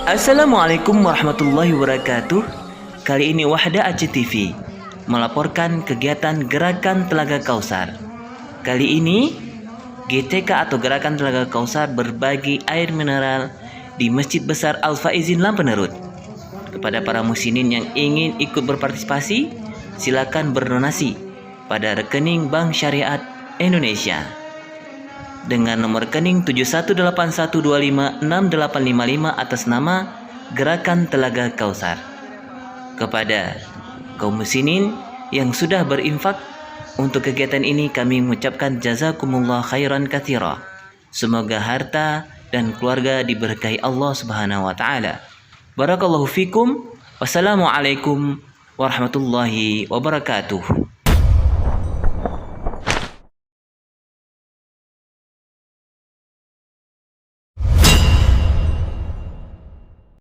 Assalamualaikum warahmatullahi wabarakatuh. Kali ini Wahda Aceh TV melaporkan kegiatan Gerakan Telaga Kausar. Kali ini GTK atau Gerakan Telaga Kausar berbagi air mineral di Masjid Besar Al-Faizin Lampenerut. Kepada para muslimin yang ingin ikut berpartisipasi, silakan berdonasi pada rekening Bank Syariat Indonesia dengan nomor rekening 7181256855 atas nama Gerakan Telaga Kausar. Kepada kaum muslimin yang sudah berinfak untuk kegiatan ini, kami mengucapkan jazakumullah khairan katsira. Semoga harta dan keluarga diberkahi Allah Subhanahu wa taala. Barakallahu fikum. Wassalamualaikum warahmatullahi wabarakatuh.